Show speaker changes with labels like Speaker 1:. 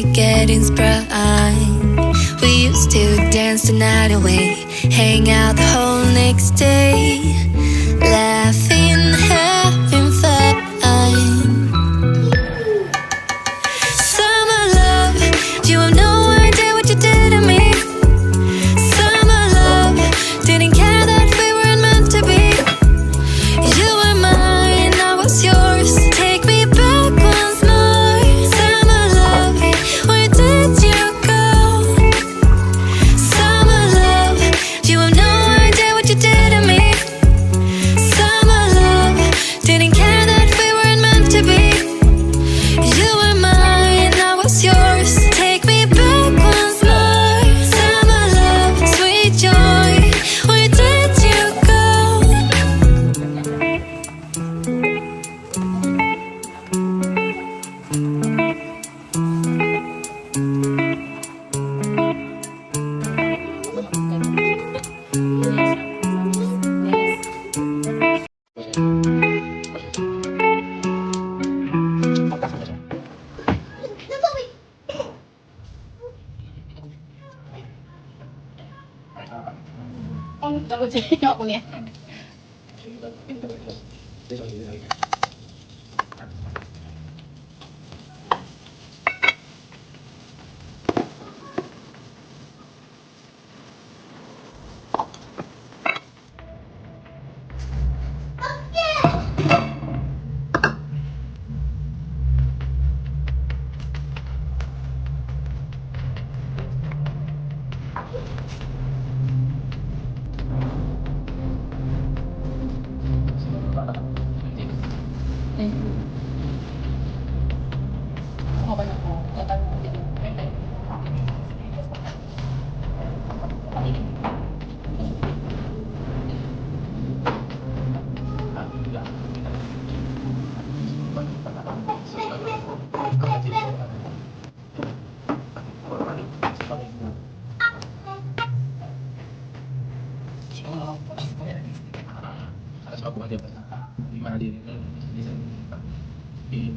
Speaker 1: getting sprung. We used to dance the night away, hang out the whole next day, laughing, having fun. Summer love, you have no idea what you did to me. Summer love, didn't care that we weren't meant to be. You were mine, I was yours. Take me back once more. Summer love, where did you go? Summer love, you have no idea what you did to me. Summer love, didn't care that we weren't meant to be. You were mine, I was yours. Take me back once more. Summer love, sweet joy, where did you go?
Speaker 2: Đâu chị nhọ nè. Aku ada di mana di sini.